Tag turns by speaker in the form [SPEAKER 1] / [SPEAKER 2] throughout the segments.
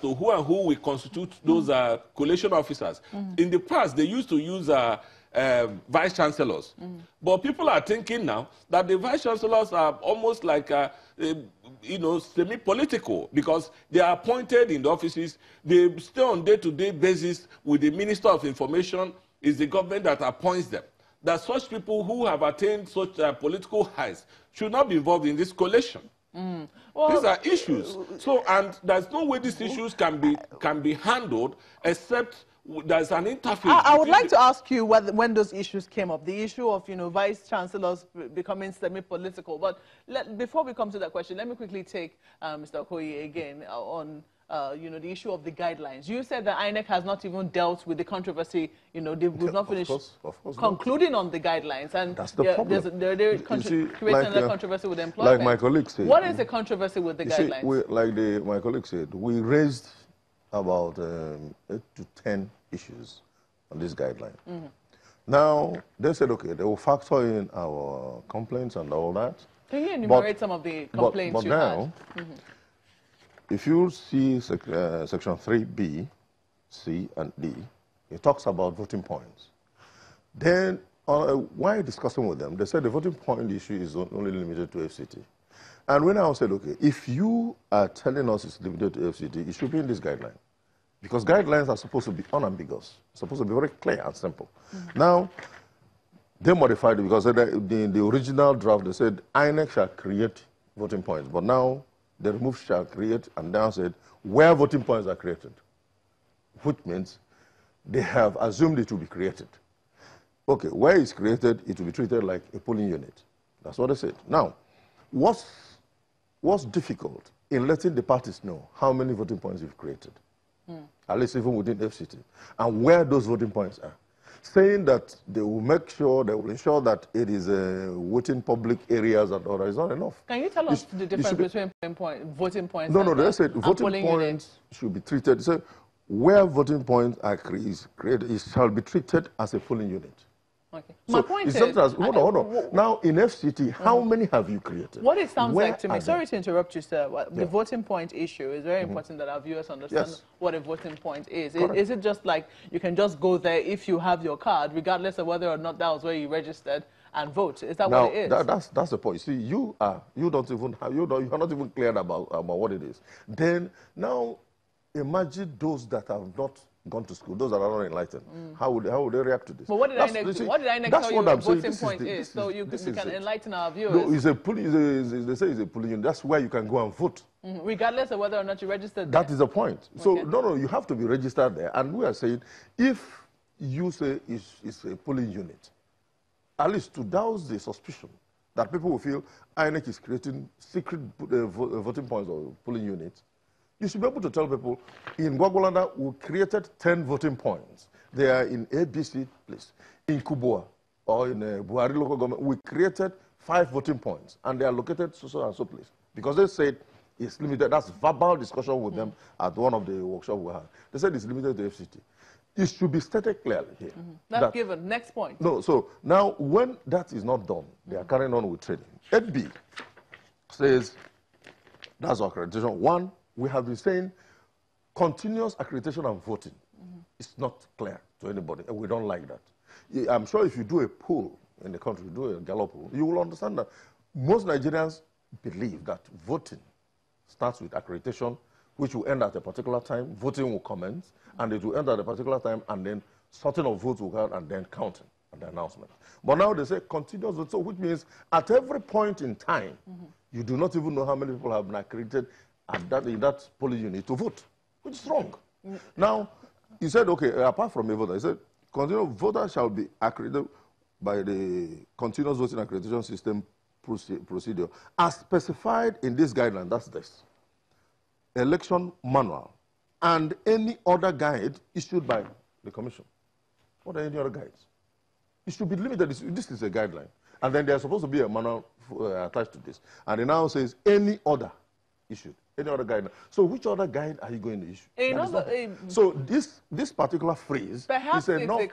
[SPEAKER 1] to who and who will constitute those collation officers. In the past, they used to use vice chancellors. But people are thinking now that the vice chancellors are almost like, you know, semi-political, because they are appointed in the offices. They stay on day-to-day basis with the Minister of Information. It's the government that appoints them. That such people who have attained such political heights should not be involved in this collation. Well, these are issues. So, and there's no way these issues can be handled except there's an interface.
[SPEAKER 2] I would like to ask you when those issues came up, the issue of, you know, vice chancellors becoming semi-political. But before we come to that question, let me quickly take Mr. Okoye again on you know, the issue of the guidelines. You said that INEC has not even dealt with the controversy. You know, we've not finished concluding on the guidelines, and
[SPEAKER 3] that's the problem.
[SPEAKER 2] They're creating another controvery with employment.
[SPEAKER 3] Like my colleague said,
[SPEAKER 2] what is the controversy with the guidelines?
[SPEAKER 3] Like my colleague said, we raised about 8 to 10 issues on this guideline. Now, they said, okay, they will factor in our complaints and all that.
[SPEAKER 2] Can you enumerate some of the complaints
[SPEAKER 3] but
[SPEAKER 2] you
[SPEAKER 3] now,
[SPEAKER 2] had?
[SPEAKER 3] If you see section 3B, C, and D, it talks about voting points. Then, while discussing with them, they said the voting point issue is only limited to FCT. And when I said, okay, if you are telling us it's limited to FCT, it should be in this guideline. Because guidelines are supposed to be unambiguous, supposed to be very clear and simple. Now, they modified it because the original draft, they said INEC shall create voting points. But now, they removed shall create and now said where voting points are created, which means they have assumed it will be created. Okay, where it's created, it will be treated like a polling unit. That's what they said. Now, what's difficult in letting the parties know how many voting points you've created, at least even within FCT, and where those voting points are. Saying that they will make sure, they will ensure that it is within public areas and all that is not enough.
[SPEAKER 2] Can you tell us the difference between voting points
[SPEAKER 3] and they said voting points should be treated. So where voting points are created, it shall be treated as a polling unit.
[SPEAKER 2] Okay.
[SPEAKER 3] So my point is, hold on. Now, in FCT, how many have you created?
[SPEAKER 2] What it sounds like to me, sorry to interrupt you, sir, the voting point issue is very important that our viewers understand what a voting point is. Is it just like you can just go there if you have your card, regardless of whether or not that was where you registered, and vote? Is that what it is?
[SPEAKER 3] That's the point. See, you're not even clear about what it is. Then, now, imagine those that have not gone to school, those that are not enlightened. How would they react to this?
[SPEAKER 2] But what did INEC tell you what voting point is? So you can enlighten our viewers.
[SPEAKER 3] No, they say it's a polling unit. That's where you can go and vote.
[SPEAKER 2] Regardless of whether or not you registered
[SPEAKER 3] there. That is the point. So, no, you have to be registered there. And we are saying, if you say it's a polling unit, at least to douse the suspicion that people will feel INEC is creating secret voting points or polling units, you should be able to tell people, in Gwagwalada, we created 10 voting points. They are in ABC place. In Kubwa, or in Buhari local government, we created 5 voting points, and they are located so and so place. Because they said it's limited. That's verbal discussion with them at one of the workshops we had. They said it's limited to FCT. It should be stated clearly here.
[SPEAKER 2] That's given. Next point.
[SPEAKER 3] No, so now when that is not done, they are carrying on with training. 8B says, that's our accreditation. 1, we have been saying continuous accreditation and voting. It's not clear to anybody, and we don't like that. I'm sure if you do a poll in the country, do a Gallup poll, you will understand that most Nigerians believe that voting starts with accreditation, which will end at a particular time, voting will commence, and it will end at a particular time, and then sorting of votes will come, and then counting and the announcement. But now they say continuous voting, so which means at every point in time, you do not even know how many people have been accredited in that polling unit to vote, which is wrong. Now, he said, okay, apart from a voter, he said, continuous voter shall be accredited by the continuous voting accreditation system procedure as specified in this guideline. That's this. Election manual and any other guide issued by the commission. What are any other guides? It should be limited. This is a guideline. And then there's supposed to be a manual attached to this. And it now says any other issued. Any other guide. So which other guide are you going to issue? So this particular phrase
[SPEAKER 2] perhaps
[SPEAKER 3] is enough.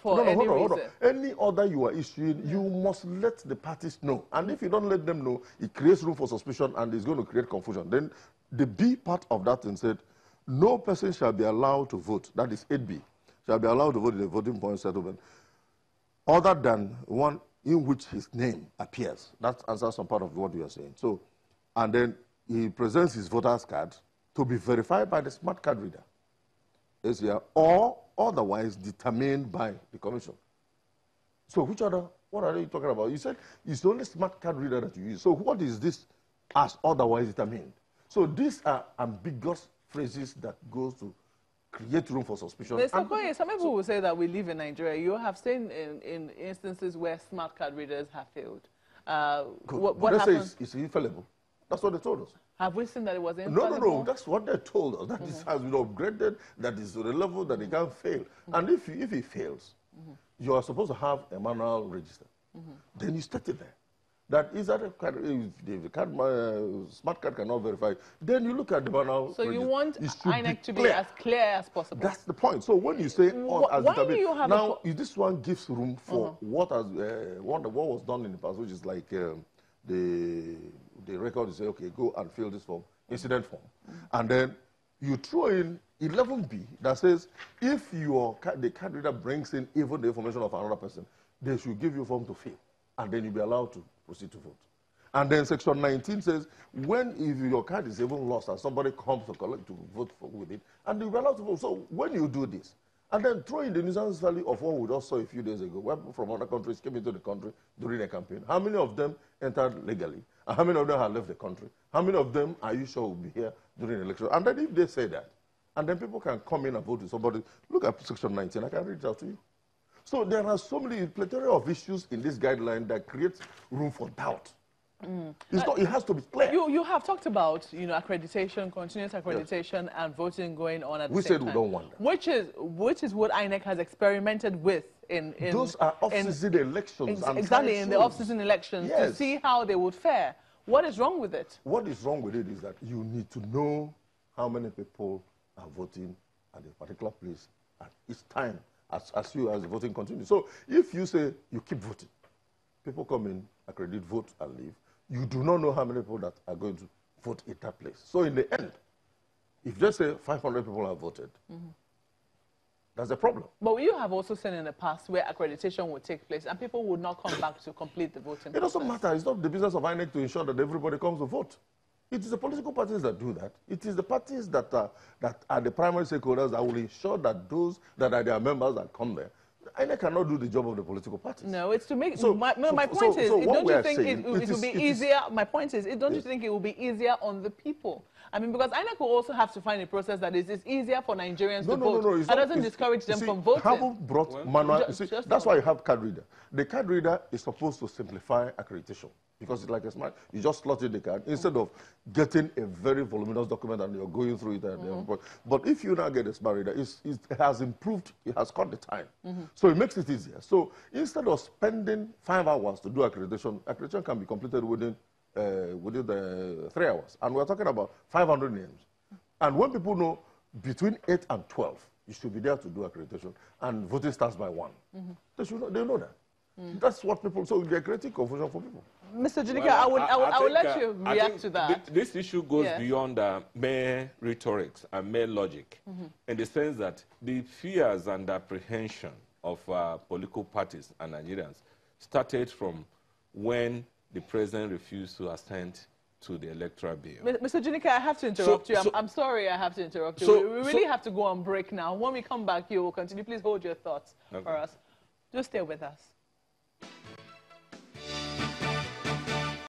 [SPEAKER 2] Hold on.
[SPEAKER 3] Any order you are issuing, you must let the parties know. And if you don't let them know, it creates room for suspicion and it's going to create confusion. Then the B part of that thing said, no person shall be allowed to vote, that is 8B, shall be allowed to vote in a voting point settlement other than one in which his name appears. That answers some part of what you are saying. So, and then he presents his voter's card to be verified by the smart card reader, or otherwise determined by the commission. So what are you talking about? You said it's the only smart card reader that you use. So what is this as otherwise determined? So these are ambiguous phrases that goes to create room for suspicion.
[SPEAKER 2] Mr. Koye, some people will say that we live in Nigeria. You have seen in instances where smart card readers have failed. What happens?
[SPEAKER 3] It's infallible. That's what they told us.
[SPEAKER 2] Have we seen that it was infallible?
[SPEAKER 3] No. That's what they told us. That it has been upgraded, that is to the level that it can fail. And if it fails, you are supposed to have a manual register. Then you state it there. That is that if the smart card cannot verify, then you look at the manual.
[SPEAKER 2] So
[SPEAKER 3] register.
[SPEAKER 2] you want INEC to be as clear as possible.
[SPEAKER 3] That's the point. So when you say now, this one gives room for what was done in the past, which is like the record is say, okay, go and fill this form, incident form, and then you throw in 11B that says if the card reader brings in even the information of another person, they should give you a form to fill, and then you'll be allowed to proceed to vote. And then section 19 says if your card is even lost and somebody comes to collect to vote with it, and you'll be allowed to vote. So when you do this, and then throw in the nuisance value of what we just saw a few days ago, where people from other countries came into the country during a campaign. How many of them entered legally? And how many of them have left the country? How many of them are you sure will be here during the election? And then if they say that, and then people can come in and vote with somebody, look at section 19, I can read it out to you. So there are so many plethora of issues in this guideline that creates room for doubt. It has to be clear.
[SPEAKER 2] You have talked about accreditation, continuous accreditation, and voting going on at the same time.
[SPEAKER 3] We said we don't want that.
[SPEAKER 2] Which is what INEC has experimented with in
[SPEAKER 3] those are off-season elections.
[SPEAKER 2] Exactly, in the off-season elections, to see how they would fare. What is wrong with it?
[SPEAKER 3] What is wrong with it is that you need to know how many people are voting at a particular place at each time as the voting continues. So if you say you keep voting, people come in, accredit, vote, and leave, you do not know how many people that are going to vote in that place. So in the end, if just say 500 people have voted, that's a problem.
[SPEAKER 2] But you have also seen in the past where accreditation would take place and people would not come back to complete the voting process.
[SPEAKER 3] It doesn't matter. It's not the business of INEC to ensure that everybody comes to vote. It is the political parties that do that. It is the parties that are the primary stakeholders that will ensure that those that are their members that come there. INEC cannot do the job of the political parties.
[SPEAKER 2] No, it's to make. So, my point is, don't you think it will be easier? My point is, don't you think it will be easier on the people? I mean, because INEC will also have to find a process that is easier for Nigerians to vote. No, that doesn't discourage them from voting.
[SPEAKER 3] Haven't brought manual. That's why you have card reader. The card reader is supposed to simplify accreditation because it's like a smart. You just slot in the card instead of getting a very voluminous document and you're going through it. But if you now get a smart reader, it has improved. It has cut the time, so it makes it easier. So instead of spending 5 hours to do accreditation can be completed within the 3 hours. And we're talking about 500 names. And when people know between 8 and 12, you should be there to do accreditation. And voting starts by 1. They know that. That's what people, so they're creating confusion for people.
[SPEAKER 2] Mr. Junika, I will let you react to that.
[SPEAKER 1] This issue goes beyond mere rhetoric and mere logic, in the sense that the fears and apprehension of political parties and Nigerians started from when the president refused to assent to the electoral bill.
[SPEAKER 2] Mr. Junika, I have to interrupt you. I'm sorry I have to interrupt you. We really have to go on break now. When we come back, you will continue. Please hold your thoughts for us. Just stay with us.